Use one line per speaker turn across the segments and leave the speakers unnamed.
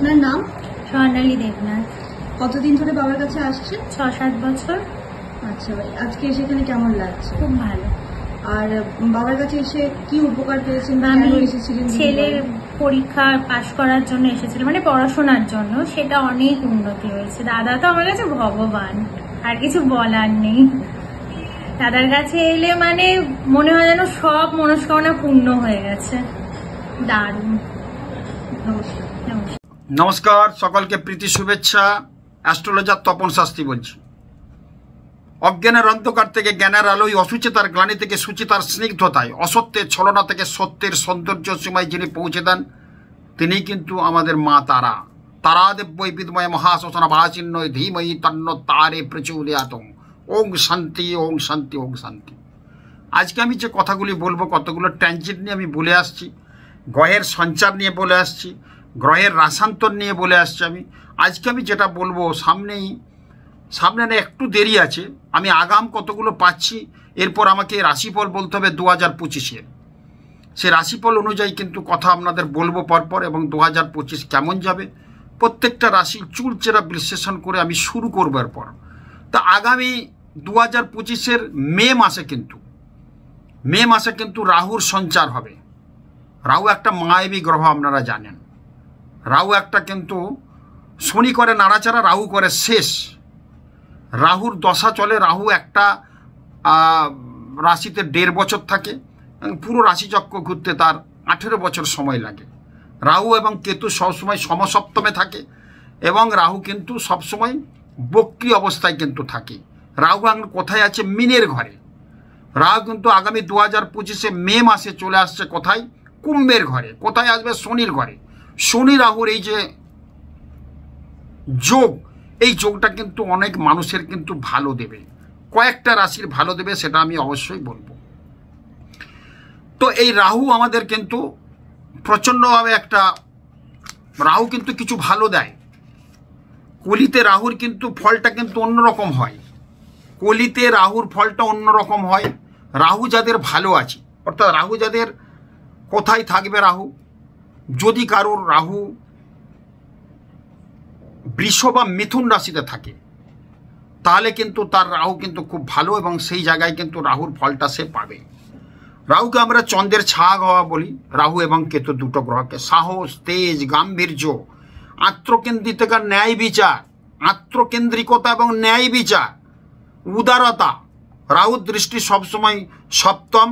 আপনার নাম?
স্বর্ণালী দেবনাথ।
কতদিন ধরে বাবার কাছে আসছে?
6-7 বছর।
আচ্ছা ভাই, আজকে এসে এখানে কেমন লাগছে?
খুব ভালো।
আর বাবার কাছে এসে কি উপকার পেয়েছেন?
আমি ছেলের পরীক্ষা পাশ করার জন্য এসেছিলাম, মানে পড়াশোনার জন্য। সেটা অনেক উন্নতি হয়েছে। দাদা তো আমার কাছে ভগবান, আর কিছু বলার নেই। দাদার কাছে এলে মানে মনে হয় যেন সব মনস্কামনা পূর্ণ হয়ে গেছে। দারুণ।
নমস্কার।
নমস্কার, সকলকে প্রীতি শুভেচ্ছা। অ্যাস্ট্রোলজার তপন শাস্ত্রী বলছি। অজ্ঞানের অন্ধকার থেকে জ্ঞানের আলোয়, অসুচিতার গ্লানি থেকে সুচিতার স্নিগ্ধতায়, অসত্যের ছলনা থেকে সত্যের সৌন্দর্য সীমায় যিনি পৌঁছে দেন, তিনি কিন্তু আমাদের মা তারা। তারাদেব্যই বিদ্ময় মহাশ্মশান ভাচিন্নয় ধীময়ী তন্ন তারে প্রচুর্যাতং। ওং শান্তি, ওং শান্তি, ওং শান্তি। আজকে আমি যে কথাগুলি বলবো, কতগুলো ট্রানজিট নিয়ে আমি বলে আসছি, গ্রহের সঞ্চার নিয়ে বলে আসছি, গ্রহের রাশান্তর নিয়ে বলে আসছি। আজকে আমি যেটা বলবো, সামনে না একটু দেরি আছে। আমি আগাম কতগুলো পাচ্ছি, এরপর আমাকে রাশিফল বলতে হবে 2025-এর। সে রাশিফল অনুযায়ী কিন্তু কথা আপনাদের বলবো পরপর, এবং 2025 কেমন যাবে প্রত্যেকটা রাশির চুলচেরা বিশ্লেষণ করে আমি শুরু করবো এরপর। তা আগামী 2025-এর মে মাসে কিন্তু রাহুর সঞ্চার হবে। রাহু একটা মায়াবী গ্রহ, আপনারা জানেন। রাহু একটা কিন্তু শনি করে নাড়াচাড়া, রাহু করে শেষ। রাহুর দশা চলে। রাহু একটা রাশিতে 1.5 বছর থাকে, পুরো রাশিচক্র ঘুরতে তার 18 বছর সময় লাগে। রাহু এবং কেতু সবসময় সমসপ্তমে থাকে, এবং রাহু কিন্তু সবসময় বক্রী অবস্থায় কিন্তু থাকে। রাহু এখন কোথায় আছে? মিনের ঘরে। রাহু কিন্তু আগামী 2025-এ মে মাসে চলে আসছে কোথায়? কুম্ভের ঘরে। কোথায় আসবে? শনির ঘরে। শনি রাহুর এই যে যোগ, এই যোগটা কিন্তু অনেক মানুষের কিন্তু ভালো দেবে, কয়েকটা রাশির ভালো দেবে, সেটা আমি অবশ্যই বলবো। তো এই রাহু আমাদের কিন্তু প্রচণ্ডভাবে রাহু কিন্তু কিছু ভালো দেয়। কলিতে রাহুর কিন্তু ফলটা কিন্তু অন্যরকম হয়। কলিতে রাহুর ফলটা অন্যরকম হয়। রাহু যাদের ভালো আছে, অর্থাৎ রাহু যাদের কোথায় থাকবে? রাহু যদি কারোর রাহু বৃষ বা মিথুন রাশিতে থাকে, তাহলে কিন্তু তার রাহু কিন্তু খুব ভালো, এবং সেই জায়গায় কিন্তু রাহুর ফলটা সে পাবে। রাহুকে আমরা চন্দ্রের ছায়া বলি। রাহু এবং কেতু দুটো গ্রহকে সাহস, তেজ, গাম্ভীর্য, আত্মকেন্দ্রিকতা, ন্যায় বিচার, আত্মকেন্দ্রিকতা এবং ন্যায় বিচার, উদারতা। রাহুর দৃষ্টি সবসময় সপ্তম,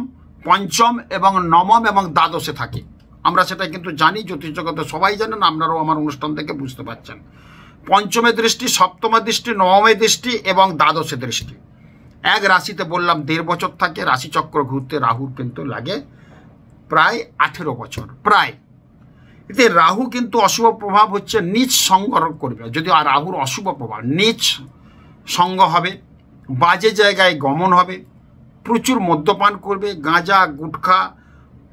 পঞ্চম এবং নবম এবং দ্বাদশে থাকে। আমরা সেটা কিন্তু জানি, জ্যোতিষ জগতে সবাই জানেন, আপনারাও আমার অনুষ্ঠান থেকে বুঝতে পারছেন। পঞ্চমে দৃষ্টি, সপ্তমে দৃষ্টি, নবমে দৃষ্টি এবং দ্বাদশে দৃষ্টি। এক রাশিতে বললাম 1.5 বছর থাকে। রাশিচক্র ঘুরতে রাহুর কিন্তু লাগে প্রায় 18 বছর প্রায়। এতে রাহু কিন্তু অশুভ প্রভাব হচ্ছে নীচ সঙ্গ করবে। যদি আর রাহুর অশুভ প্রভাব, নীচ সঙ্গ হবে, বাজে জায়গায় গমন হবে, প্রচুর মদ্যপান করবে, গাঁজা, গুটখা,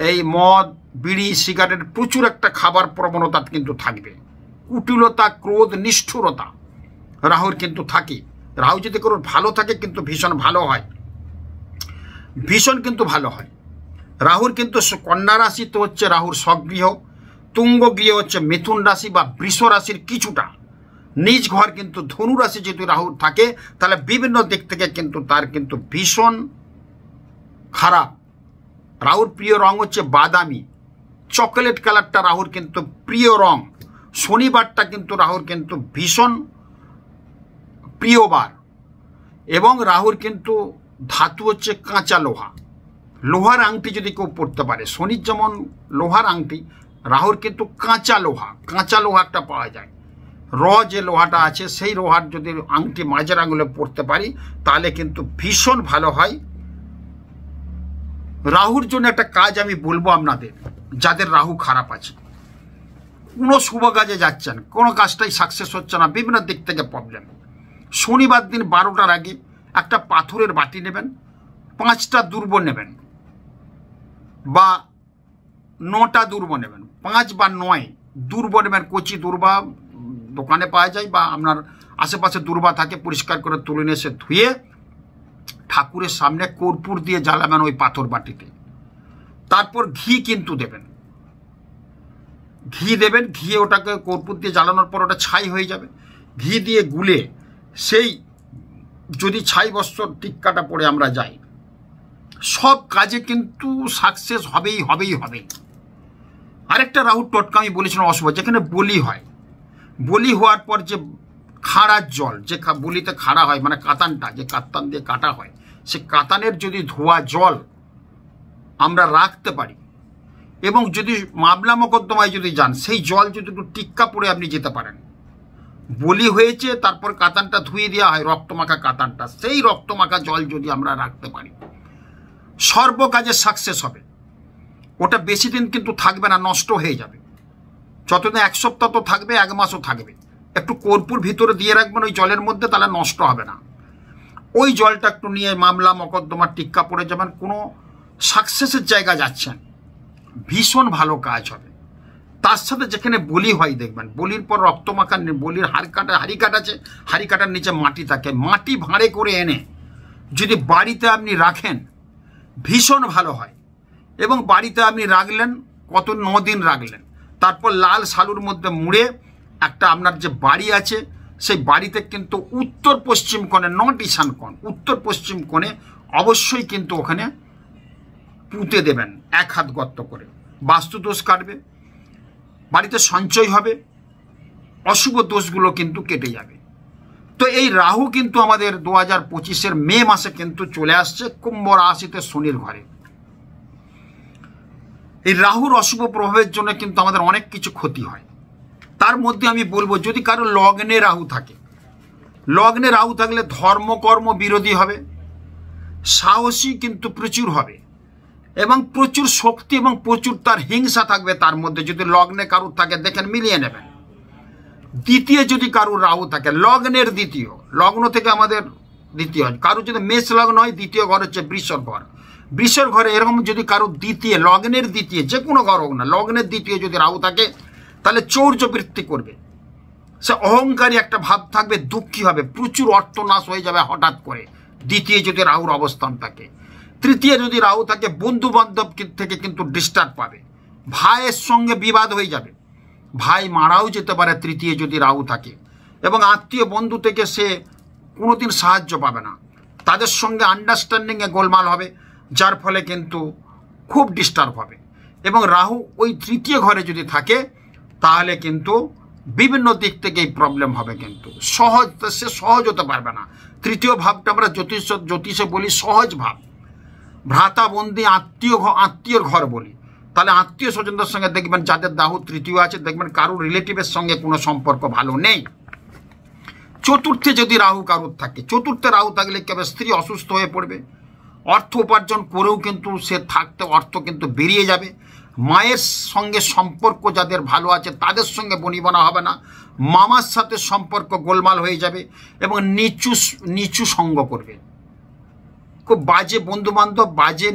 এই মদ, বিড়ি, সিগারেট, প্রচুর একটা খাবার প্রবণতা কিন্তু থাকবে। কুটিলতা, ক্রোধ, নিষ্ঠুরতা রাহুর কিন্তু থাকে। রাহু যদি কারোর ভালো থাকে কিন্তু ভীষণ ভালো হয়, ভীষণ কিন্তু ভালো হয়। রাহুর কিন্তু কন্যা রাশি তো হচ্ছে রাহুর স্বগৃহ, তুঙ্গ গৃহ হচ্ছে মিথুন রাশি বা বৃষ রাশির কিছুটা। নিজ ঘর কিন্তু ধনু রাশি যদি রাহুর থাকে, তাহলে বিভিন্ন দিক থেকে কিন্তু তার কিন্তু ভীষণ খারাপ। রাহুর প্রিয় রং হচ্ছে বাদামি, চকোলেট কালারটা রাহুর কিন্তু প্রিয় রং। শনিবারটা কিন্তু রাহুর কিন্তু ভীষণ প্রিয় বার, এবং রাহুর কিন্তু ধাতু হচ্ছে কাঁচা লোহা। লোহার আংটি যদি কেউ পরতে পারে, শনির যেমন লোহার আংটি, রাহুর কিন্তু কাঁচা লোহা একটা পাওয়া যায়। যে লোহাটা আছে, সেই লোহার যদি আংটি মাঝের আঙুলে পরতে পারি, তাহলে কিন্তু ভীষণ ভালো হয়। রাহুর জন্য একটা কাজ আমি বলবো আপনাদের, যাদের রাহু খারাপ আছে, কোনো শুভ কাজে যাচ্ছেন, কোনো কাজটাই সাকসেস হচ্ছে না, বিভিন্ন দিক থেকে প্রবলেম। শনিবার দিন 12টার আগে একটা পাথরের বাটি নেবেন, 5টা দুর্ব নেবেন, বা 9টা দুর্ব নেবেন, 5 বা 9 দুর্ব নেবেন। কচি দুর্বা দোকানে পাওয়া যায়, বা আপনার আশেপাশে দুর্বা থাকে, পরিষ্কার করে তুলে নিয়ে এসে ধুয়ে ঠাকুরের সামনে কর্পূর দিয়ে জ্বালাবেন ওই পাথর বাটিতে। তারপর ঘি কিন্তু দেবেন। ঘি দেবেন, ঘি ওটাকে কর্পূর দিয়ে জ্বালানোর পর ওটা ছাই হয়ে যাবে। ঘি দিয়ে গুলে সেই যদি ছাই বস্ত্র টিক্কাটা পরে আমরা যাই, সব কাজে কিন্তু সাকসেস হবেই হবেই হবেই। আরেকটা রাহুর টোটকা আমি বলেছিলাম অশুভ, যেখানে বলি হয়, বলি হওয়ার পর যে খাড়ার জল, যে বলিতে খাড়া হয় মানে কাতানটা, যে কাতান দিয়ে কাটা হয়, সে কাতানের যদি ধোয়া জল আমরা রাখতে পারি এবং যদি মামলা মোকদ্দমায় যদি যান, সেই জল যদি একটু টিক্কা পরে আপনি যেতে পারেন, বলি হয়েছে তারপর কাতানটা ধুয়ে দেওয়া হয়, রক্তমাখা কাতানটা, সেই রক্তমাখা জল যদি আমরা রাখতে পারি, সর্ব কাজে সাকসেস হবে। ওটা বেশি দিন কিন্তু থাকবে না, নষ্ট হয়ে যাবে। যতদিন 1 সপ্তাহ তো থাকবে, 1 মাসও থাকবে। একটু কর্পূর ভিতরে দিয়ে রাখবেন ওই জলের মধ্যে, তাহলে নষ্ট হবে না। ওই জলটা একটু নিয়ে মামলা মোকদ্দমার টিক্কা পড়ে যাবেন, কোনো সাকসেসের জায়গা যাচ্ছেন, ভীষণ ভালো কাজ হবে। তার সাথে যেখানে বলি হয় দেখবেন, বলির পর রক্তমাখা, বলির হাড়ি কাটা আছে, হাড়ি কাটার নিচে মাটি থাকে, মাটি ভাঁড়ে করে এনে যদি বাড়িতে আপনি রাখেন ভীষণ ভালো হয়। এবং বাড়িতে আপনি রাখলেন কত 9 দিন রাখলেন, তারপর লাল শালুর মধ্যে মুড়ে একটা আপনার যে বাড়ি আছে সেই বাড়িতে কিন্তু উত্তর পশ্চিম কোণে, নট ঈশান কোণ, উত্তর পশ্চিম কোণে অবশ্যই কিন্তু ওখানে পুঁতে দেবেন 1 হাত গর্ত করে। বাস্তুদোষ কাটবে, বাড়িতে সঞ্চয় হবে, অশুভ দোষগুলো কিন্তু কেটে যাবে। তো এই রাহু কিন্তু আমাদের 2025-এর মে মাসে কিন্তু চলে আসছে কুম্ভ রাশিতে শনির ঘরে। এই রাহুর অশুভ প্রভাবের জন্য কিন্তু আমাদের অনেক কিছু ক্ষতি হয়। তার মধ্যে আমি বলবো, যদি কারো লগ্নে রাহু থাকে, লগ্নে রাহু থাকলে ধর্মকর্ম বিরোধী হবে, সাহসী কিন্তু প্রচুর হবে এবং প্রচুর শক্তি এবং প্রচুর তার হিংসা থাকবে তার মধ্যে। যদি লগ্নে কারুর থাকে দেখেন, মিলিয়ে নেবেন। দ্বিতীয় যদি কারুর রাহু থাকে, লগ্নের দ্বিতীয়, লগ্ন থেকে আমাদের দ্বিতীয়, কারুর যদি মেষ লগ্ন হয় দ্বিতীয় ঘর হচ্ছে বৃষর ঘর, বৃষর ঘরে এরকম যদি কারুর দ্বিতীয়, লগ্নের দ্বিতীয়, যে কোনো ঘর হোক না, লগ্নের দ্বিতীয় যদি রাহু থাকে তাহলে চৌর্যবৃত্তি করবে, সে অহংকারী একটা ভাব থাকবে, দুঃখী হবে, প্রচুর অর্থনাশ হয়ে যাবে হঠাৎ করে দ্বিতীয় যদি রাহুর অবস্থান থাকে। তৃতীয় যদি রাহু থাকে, বন্ধু বান্ধব থেকে কিন্তু ডিস্টার্ব পাবে, ভাইয়ের সঙ্গে বিবাদ হয়ে যাবে, ভাই মারাও যেতে পারে তৃতীয় যদি রাহু থাকে। এবং আত্মীয় বন্ধু থেকে সে কোনোদিন সাহায্য পাবে না, তাদের সঙ্গে আন্ডারস্ট্যান্ডিংয়ে গোলমাল হবে, যার ফলে কিন্তু খুব ডিস্টার্ব হবে। এবং রাহু ওই তৃতীয় ঘরে যদি থাকে তাহলে কিন্তু বিভিন্ন দিক থেকে এই প্রবলেম হবে, কিন্তু সে সহজ হতে পারবে না। তৃতীয় ভাবটা আমরা জ্যোতিষে বলি সহজ ভাব, ভ্রাতা বন্দি আত্মীয়র ঘর বলি। তাহলে আত্মীয় স্বজনদের সঙ্গে দেখবেন যাদের রাহু তৃতীয় আছে, দেখবেন কারুর রিলেটিভের সঙ্গে কোনো সম্পর্ক ভালো নেই। চতুর্থে যদি রাহু কারুর থাকে, চতুর্থে রাহু থাকলে কেবল স্ত্রী অসুস্থ হয়ে পড়বে, অর্থ উপার্জন করেও কিন্তু সে থাকতে অর্থ কিন্তু বেরিয়ে যাবে, মায়ের সঙ্গে সম্পর্ক যাদের ভালো আছে তাদের সঙ্গে বনিবনা হবে না, মামার সাথে সম্পর্ক গোলমাল হয়ে যাবে এবং নিচু সঙ্গ করবে, খুব বাজে বন্ধুবান্ধব, বাজে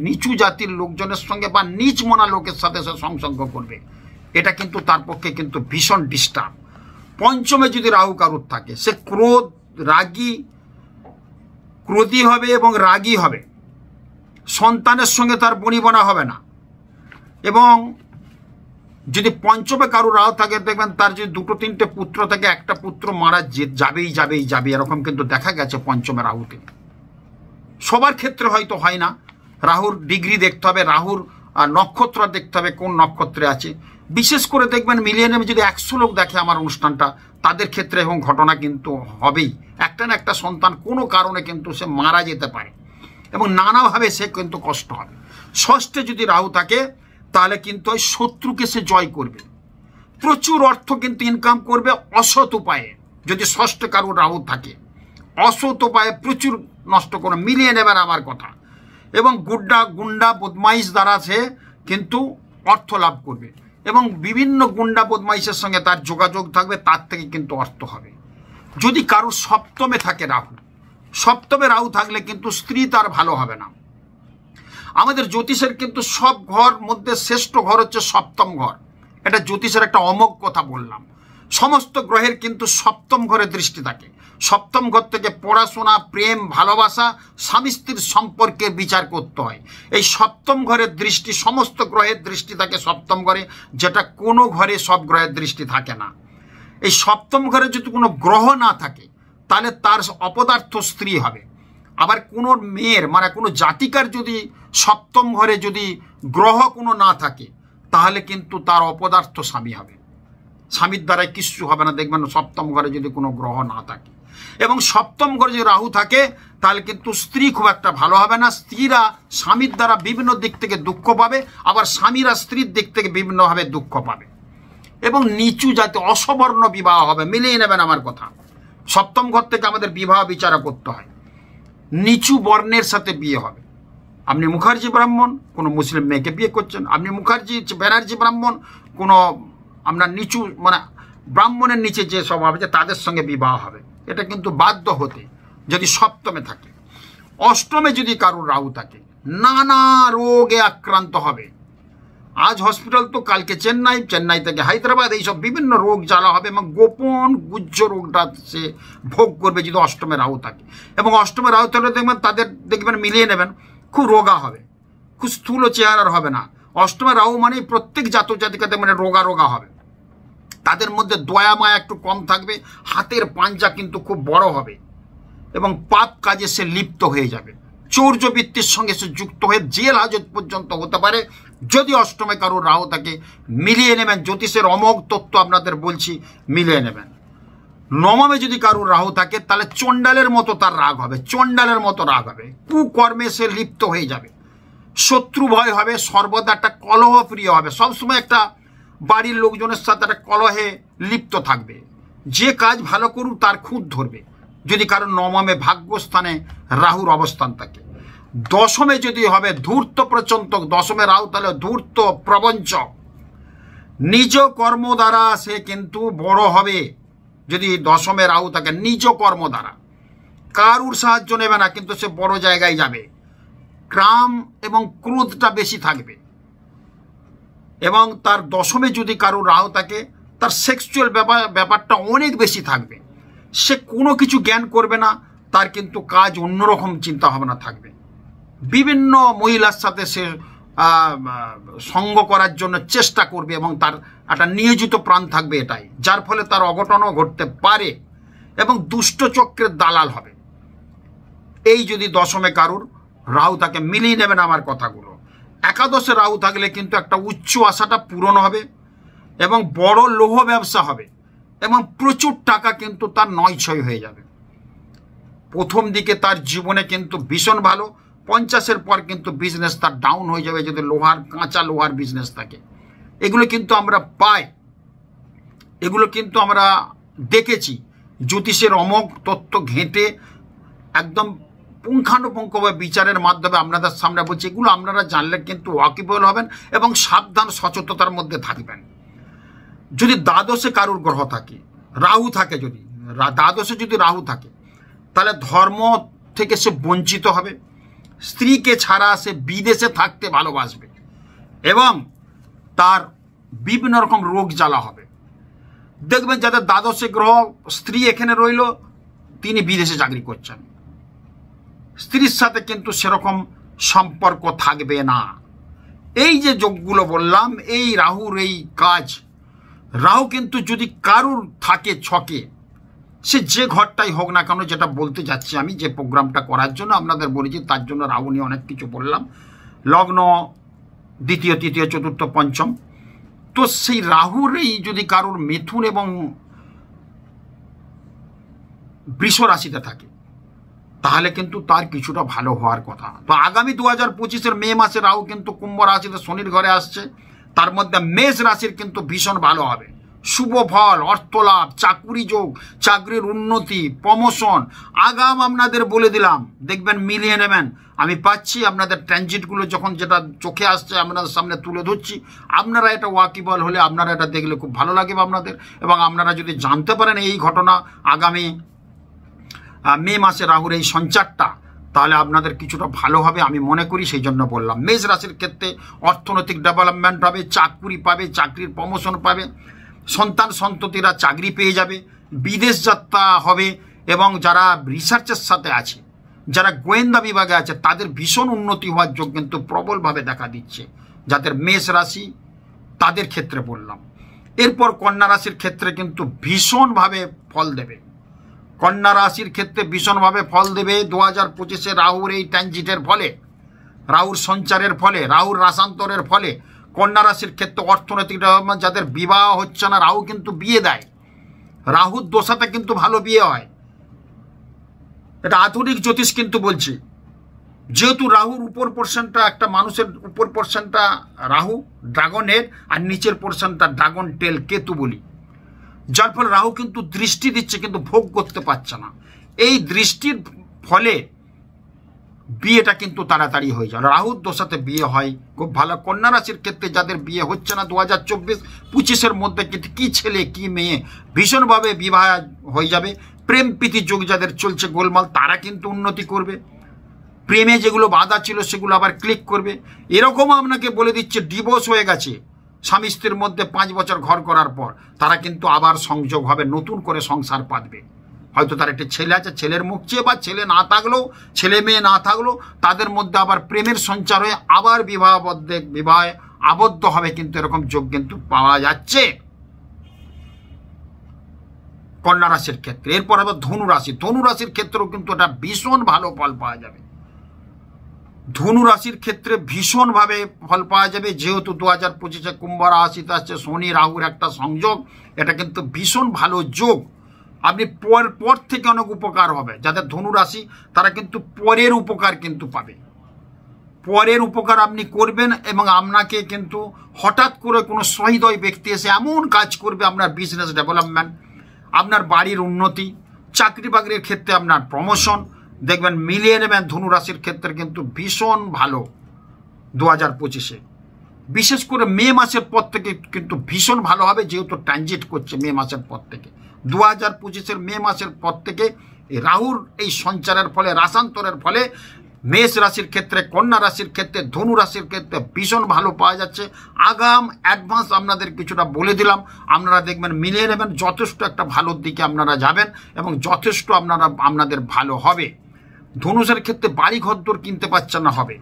নিচু জাতির লোকজনের সঙ্গে বা নিচ মনা লোকের সাথে সে সংসর্গ করবে। এটা কিন্তু তার পক্ষে কিন্তু ভীষণ ডিস্টার্ব। পঞ্চমে যদি রাহু কারুর থাকে, সে ক্রোধী হবে এবং রাগী হবে, সন্তানের সঙ্গে তার বনিবনা হবে না। এবং যদি পঞ্চমে কারুর রাহু থাকে দেখবেন তার যদি 2-3টে পুত্র থাকে, একটা পুত্র মারা যাবেই, এরকম কিন্তু দেখা গেছে পঞ্চমে রাহুতে। সবার ক্ষেত্রে হয়তো হয় না, রাহুর ডিগ্রি দেখতে হবে, রাহুর নক্ষত্র দেখতে হবে কোন নক্ষত্রে আছে। বিশেষ করে দেখবেন মিলিয়ে নেবে, যদি 100 লোক দেখে আমার অনুষ্ঠানটা, তাদের ক্ষেত্রে এবং ঘটনা কিন্তু হবেই, একটা না একটা সন্তান কোনো কারণে কিন্তু সে মারা যেতে পারে এবং নানাভাবে সে কিন্তু কষ্ট হবে। ষষ্ঠে যদি রাহু থাকে তাহলে কিন্তু ওই শত্রুকে সে জয় করবে, প্রচুর অর্থ কিন্তু ইনকাম করবে অসৎ উপায়ে। যদি ষষ্ঠে কারুর রাহু থাকে, অসৎ উপায়ে প্রচুর নষ্ট করে, মিলিয়ে নেবেন আমার কথা। এবং গুন্ডা বদমাইশ দ্বারা সে কিন্তু অর্থ লাভ করবে এবং বিভিন্ন গুন্ডা বদমাইশের সঙ্গে তার যোগাযোগ থাকবে, তার থেকে কিন্তু অর্থ হবে। যদি কারুর সপ্তমে থাকে রাহু, সপ্তমে রাহু থাকলে কিন্তু স্ত্রী তার ভালো হবে না। আমাদের জ্যোতিষের কিন্তু সব ঘর মধ্যে শ্রেষ্ঠ ঘর হচ্ছে সপ্তম ঘর, এটা জ্যোতিষের একটা অমোঘ কথা বললাম। সমস্ত গ্রহের কিন্তু সপ্তম ঘরে দৃষ্টি থাকে। সপ্তম ঘর থেকে পড়াশোনা, প্রেম, ভালোবাসা, স্বামী স্ত্রীর সম্পর্কের বিচার করতে হয়। এই সপ্তম ঘরের দৃষ্টি, সমস্ত গ্রহের দৃষ্টি থাকে সপ্তম ঘরে, যেটা কোনো ঘরে সব গ্রহের দৃষ্টি থাকে না। এই সপ্তম ঘরে যদি কোনো গ্রহ না থাকে তাহলে তার অপদার্থ স্ত্রী হবে। আবার কোনো মেয়ের মানে কোনো জাতিকার যদি সপ্তম ঘরে যদি গ্রহ কোনো না থাকে তাহলে কিন্তু তার অপদার্থ স্বামী হবে। স্বামীর দ্বারাই কিচ্ছু হবে না, দেখবেন সপ্তম ঘরে যদি কোনো গ্রহ না থাকে। এবং সপ্তম ঘরে যদি রাহু থাকে তাহলে কিন্তু স্ত্রী খুব একটা ভালো হবে না। স্ত্রীরা স্বামীর দ্বারা বিভিন্ন দিক থেকে দুঃখ পাবে, আবার স্বামীরা স্ত্রীর দিক থেকে বিভিন্নভাবে দুঃখ পাবে। এবং নিচু জাতি অসবর্ণ বিবাহ হবে। মিলিয়ে নেবেন আমার কথা। সপ্তম ঘর থেকে আমাদের বিবাহ বিচার করতে হয়। নিচু বর্ণের সাথে বিয়ে হবে। আপনি মুখার্জি ব্রাহ্মণ, কোনো মুসলিম মেয়েকে বিয়ে করছেন। আপনি মুখার্জি ব্যানার্জি ব্রাহ্মণ, কোনো আপনার নিচু মানে ব্রাহ্মণের নিচে যে সব হবে যে তাদের সঙ্গে বিবাহ হবে। এটা কিন্তু বাধ্য হতে যদি সপ্তমে থাকে। অষ্টমে যদি কারোর রাহু থাকে নানা রোগে আক্রান্ত হবে। আজ হসপিটাল তো কালকে চেন্নাই, চেন্নাই থেকে হায়দ্রাবাদ, এইসব বিভিন্ন রোগ জ্বালা হবে এবং গোপন গুজ্জ রোগটা সে ভোগ করবে যদি অষ্টমে রাহু থাকে। এবং অষ্টমে রাহু থাকলে দেখবেন মিলিয়ে নেবেন খুব রোগা হবে, খুব স্থূল চেহারার হবে না। অষ্টমে রাহু মানে প্রত্যেক জাতক জাতিকাতে মানে রোগা রোগা হবে। তাদের মধ্যে দয়া মায়া একটু কম থাকবে, হাতের পাঞ্জা কিন্তু খুব বড় হবে এবং পাপ কাজে সে লিপ্ত হয়ে যাবে। চৌর্যবৃত্তির সঙ্গে সে যুক্ত হয়ে জেল হাজত পর্যন্ত হতে পারে যদি অষ্টমে কারোর রাহু থাকে। মিলিয়ে নেবেন, জ্যোতিষের অমোঘ তত্ত্ব আপনাদের বলছি, মিলিয়ে নেবেন। নবমে যদি কারোর রাহু থাকে তাহলে চণ্ডালের মতো তার রাগ হবে, চণ্ডালের মতো রাগ হবে, কুকর্মে সে লিপ্ত হয়ে যাবে, শত্রু ভয় হবে, সর্বদা একটা কলহ প্রিয় হবে, সবসময় একটা বাড়ির লোকজনের সাথে একটা কলহে লিপ্ত থাকবে। যে কাজ ভালো করুক তার খুঁত ধরবে যদি কারোর নবমে ভাগ্যস্থানে রাহুর অবস্থান থাকে। দশমে যদি হবে ধূর্ত প্রচন্তক, দশমে রাহু তাহলে ধূর্ত প্রবঞ্চক, নিজ কর্ম দ্বারা সে কিন্তু বড় হবে। যদি দশমে রাহু থাকে নিজ কর্ম দ্বারা, কারুর সাহায্য নেবে না কিন্তু সে বড় জায়গায় যাবে। ক্রাম এবং ক্রোধটা বেশি থাকবে। এবং তার দশমে যদি কারুর রাহু থাকে তার সেক্সুয়াল ব্যাপারটা অনেক বেশি থাকবে। সে কোনো কিছু জ্ঞান করবে না, তার কিন্তু কাজ অন্যরকম চিন্তা ভাবনা থাকবে। বিভিন্ন মহিলার সাথে সে সঙ্গ করার জন্য চেষ্টা করবে এবং তার একটা নিয়োজিত প্রাণ থাকবে এটাই, যার ফলে তার অঘটনও ঘটতে পারে এবং দুষ্ট চক্রের দালাল হবে। এই যদি দশমে কারুর রাহু তাকে মিলিয়ে নেবেন আমার কথাগুলো। একাদশে রাহু থাকলে কিন্তু একটা উচ্চ আশাটা পূরণ হবে এবং বড় লৌহ ব্যবসা হবে এবং প্রচুর টাকা কিন্তু তার নয়ছয় হয়ে যাবে। প্রথম দিকে তার জীবনে কিন্তু ভীষণ ভালো, 50-এর পর কিন্তু বিজনেস তার ডাউন হয়ে যাবে যদি লোহার, কাঁচা লোহার বিজনেস থাকে। এগুলো কিন্তু আমরা পাই, এগুলো কিন্তু আমরা দেখেছি। জ্যোতিষের অমোঘ তত্ত্ব ঘেঁটে একদম পুঙ্খানুপুঙ্খভাবে বিচারের মাধ্যমে আপনাদের সামনে বলছি। এগুলো আপনারা জানলে কিন্তু ওয়াকিবল হবেন এবং সাবধান সচেতনতার মধ্যে থাকবেন। যদি দ্বাদশে কারুর গ্রহ থাকে, রাহু থাকে, যদি দ্বাদশে যদি রাহু থাকে তাহলে ধর্ম থেকে সে বঞ্চিত হবে, স্ত্রীকে ছাড়া সে বিদেশে থাকতে ভালোবাসবে এবং তার বিভিন্ন রকম রোগ জ্বালা হবে। দেখবেন যাদের দ্বাদশে গ্রহ, স্ত্রী এখানে রইল, তিনি বিদেশে চাকরি করছেন, স্ত্রীর সাথে কিন্তু সেরকম সম্পর্ক থাকবে না। এই যে যোগগুলো বললাম, এই রাহুর এই কাজ, রাহু কিন্তু যদি কারুর থাকে ছকে, সে যে ঘরটাই হোক না কেন, যেটা বলতে যাচ্ছি আমি, যে প্রোগ্রামটা করার জন্য আপনাদের বলেছি তার জন্য রাহু নিয়ে অনেক কিছু বললাম, লগ্ন দ্বিতীয়, তৃতীয়, চতুর্থ, পঞ্চম। তো সেই রাহুর এই যদি কারুর মিথুন এবং বৃষ রাশিতে থাকে তাহলে কিন্তু তার কিছুটা ভালো হওয়ার কথা। তো আগামী 2025-এর মে মাসে রাহু কিন্তু কুম্ভ রাশিতে শনির ঘরে আসছে, তার মধ্যে মেষ রাশির কিন্তু ভীষণ ভালো হবে। শুভ ফল, অর্থলাভ, চাকুরি যোগ, চাকরির উন্নতি, প্রমোশন আগাম আপনাদের বলে দিলাম, দেখবেন মিলিয়ে নেবেন। আমি পাচ্ছি আপনাদের ট্রানজিটগুলো যখন যেটা চোখে আসছে আপনাদের সামনে তুলে ধরছি, আপনারা এটা ওয়াকিবল হলে আপনারা এটা দেখলে খুব ভালো লাগবে আপনাদের। এবং আপনারা যদি জানতে পারেন এই ঘটনা আগামী মে মাসে রাহুর এই সঞ্চারটা, তাহলে আপনাদের কিছুটা ভালো হবে আমি মনে করি, সেই জন্য বললাম। মেষ রাশির ক্ষেত্রে অর্থনৈতিক ডেভেলপমেন্ট হবে, চাকরি পাবে, চাকরির প্রমোশন পাবে সন্তান সন্ততিরা চাকরি পেয়ে যাবে, বিদেশ যাত্রা হবে, এবং যারা রিসার্চের সাথে আছে, যারা গোয়েন্দা বিভাগে আছে, তাদের ভীষণ উন্নতি হওয়ার যোগ কিন্তু প্রবলভাবে দেখা দিচ্ছে। যাদের মেষ রাশি তাদের ক্ষেত্রে বললাম। এরপর কন্যা রাশির ক্ষেত্রে কিন্তু ভীষণভাবে ফল দেবে। কন্যা রাশির ক্ষেত্রে ভীষণভাবে ফল দেবে 2025-এ রাহুর এই ট্রানজিটের ফলে, রাহুর সঞ্চারের ফলে, রাহুর রাসান্তরের ফলে কন্যা রাশির ক্ষেত্রে অর্থনৈতিক ডেভেলপমেন্ট। যাদের বিবাহ হচ্ছে না, রাহু কিন্তু বিয়ে দেয়। রাহুর দশাতে কিন্তু ভালো বিয়ে হয়, এটা আধুনিক জ্যোতিষ কিন্তু বলছে। যেহেতু রাহুর উপর পোর্শনটা, একটা মানুষের উপর পোর্শনটা রাহু ড্রাগন হেড, আর নিচের পোর্শনটা ড্রাগন টেল কেতু বলি, যার ফলে রাহু কিন্তু দৃষ্টি দিচ্ছে কিন্তু ভোগ করতে পারছে না। এই দৃষ্টির ফলে বিয়েটা কিন্তু তাড়াতাড়ি হয়ে যায়। রাহুর দশাতে বিয়ে হয় খুব ভালো। কন্যা রাশির ক্ষেত্রে যাদের বিয়ে হচ্ছে না 2024-25-এর মধ্যে কিন্তু কি ছেলে কি মেয়ে ভীষণভাবে বিবাহ হয়ে যাবে। প্রেম প্রীতি যোগ যাদের চলছে গোলমাল, তারা কিন্তু উন্নতি করবে। প্রেমে যেগুলো বাধা ছিল সেগুলো আবার ক্লিক করবে। এরকম আপনাকে বলে দিচ্ছে ডিভোর্স হয়ে গেছে স্বামী স্ত্রীর মধ্যে 5 বছর ঘর করার পর, তারা কিন্তু আবার সংযোগ হবে, নতুন করে সংসার পাতবে। হয়তো তার একটা ছেলে আছে, ছেলের মুখ চেয়ে, বা ছেলে না থাকলেও, ছেলে মেয়ে না থাকলেও তাদের মধ্যে আবার প্রেমের সঞ্চার হয়ে আবার বিবাহে আবদ্ধ হবে, কিন্তু এরকম যোগ কিন্তু পাওয়া যাচ্ছে কন্যা রাশির ক্ষেত্রে। এরপর আবার ধনু রাশির ক্ষেত্রেও কিন্তু এটা ভীষণ ভালো ফল পাওয়া যাবে। ধনু রাশির ক্ষেত্রে ভীষণভাবে ফল পাওয়া যাবে, যেহেতু 2025-এ কুম্ভ রাশিতে আসছে শনি রাহুর একটা সংযোগ, এটা কিন্তু ভীষণ ভালো যোগ। আপনি পর থেকে অনেক উপকার হবে। যাদের ধনু রাশি তারা কিন্তু পরের উপকার কিন্তু পাবে, পরের উপকার আপনি করবেন, এবং আপনাকে কিন্তু হঠাৎ করে কোনো সহৃদয় ব্যক্তি এসে এমন কাজ করবে, আপনার বিজনেস ডেভেলপমেন্ট, আপনার বাড়ির উন্নতি, চাকরি বাকরির ক্ষেত্রে আপনার প্রমোশন দেখবেন মিলিয়ে নেবেন। ধনু রাশির ক্ষেত্রে কিন্তু ভীষণ ভালো 2025-এ, বিশেষ করে মে মাসের পর থেকে কিন্তু ভীষণ ভালো হবে, যেহেতু ট্রানজিট করছে মে মাসের পর থেকে। 2025-এর মে মাসের পর থেকে রাহুর এই সঞ্চারের ফলে, রাসান্তরের ফলে মেষ রাশির ক্ষেত্রে, কন্যা রাশির ক্ষেত্রে, ধনু রাশির ক্ষেত্রে ভীষণ ভালো পাওয়া যাচ্ছে। আগাম অ্যাডভান্স আপনাদের কিছুটা বলে দিলাম, আপনারা দেখবেন মিলিয়ে নেবেন, যথেষ্ট একটা ভালোর দিকে আপনারা যাবেন এবং যথেষ্ট আপনাদের ভালো হবে। ধনুষের ক্ষেত্রে বাড়ি ঘরদোর কিনতে পারছেন না, হবে।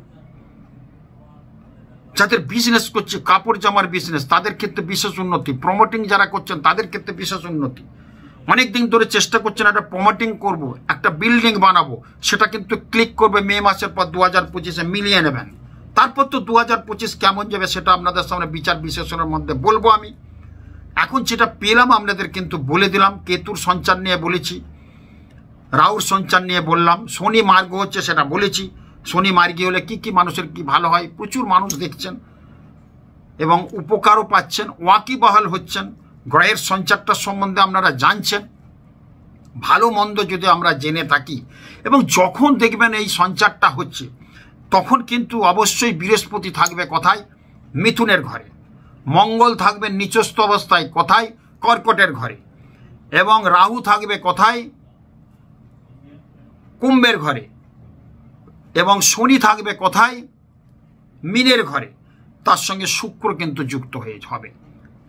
যাদের বিজনেস করছে, কাপড় জামার বিজনেস, তাদের ক্ষেত্রে বিশেষ উন্নতি। প্রমোটিং যারা করছেন তাদের ক্ষেত্রে বিশেষ উন্নতি। অনেক দিন ধরে চেষ্টা করছেন একটা প্রমোটিং করব, একটা বিল্ডিং বানাবো, সেটা কিন্তু ক্লিক করবে মে মাসের পর 2025-এ, মিলিয়ে নেবেন। তারপর তো 2025 কেমন যাবে সেটা আপনাদের সামনে বিচার বিশ্লেষণের মধ্যে বলবো আমি। এখন যেটা পেলাম আপনাদের কিন্তু বলে দিলাম। কেতুর সঞ্চার নিয়ে বলেছি, রাহুর সঞ্চার নিয়ে বললাম, শনি মার্গ হচ্ছে সেটা বলেছি। শনি মার্গী হলে কি কি মানুষের কি ভালো হয়, প্রচুর মানুষ দেখছেন এবং উপকারও পাচ্ছেন, ওয়াকিবহাল হচ্ছেন, গ্রহের সঞ্চারটার সম্বন্ধে আপনারা জানছেন। ভালো মন্দ যদি আমরা জেনে থাকি, এবং যখন দেখবেন এই সঞ্চারটা হচ্ছে, তখন কিন্তু অবশ্যই বৃহস্পতি থাকবে কোথায়? মিথুনের ঘরে। মঙ্গল থাকবে নিচস্থ অবস্থায় কোথায়? কর্কটের ঘরে। এবং রাহু থাকবে কোথায়? কুম্ভের ঘরে। এবং শনি থাকবে কোথায়? মীনের ঘরে। তার সঙ্গে শুক্র কিন্তু যুক্ত হয়ে হবে।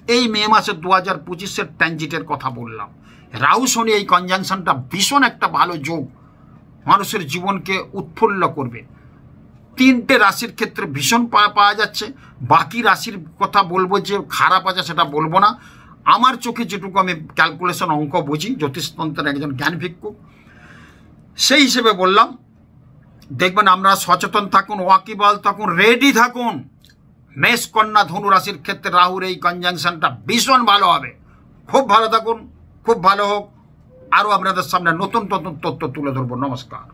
এই মে মাসের 2025-এর ট্রানজিটের কথা বললাম। রাহু শনি এই কনজাংশনটা ভীষণ একটা ভালো যোগ, মানুষের জীবনকে উৎফুল্ল করবে। 3টে রাশির ক্ষেত্রে ভীষণ পাওয়া যাচ্ছে। বাকি রাশির কথা বলবো যে খারাপ আছে সেটা বলবো না। আমার চোখে যেটুকু আমি ক্যালকুলেশন অঙ্ক বুঝি, জ্যোতিষতন্ত্রের একজন জ্ঞান ভিক্ষুক, সেই হিসেবে বললাম। দেখবেন আমরা সচেতন থাকুন, ওয়াকিবহাল থাকুন, রেডি থাকুন। মেষ কন্যা ধনু রাশির ক্ষেত্রে রাহুর এই কনজাংশনটা ভীষণ ভালো হবে। খুব ভালো থাকুন, খুব ভালো হোক। আরও আপনাদের সামনে নতুন নতুন তথ্য তুলে ধরবো। নমস্কার।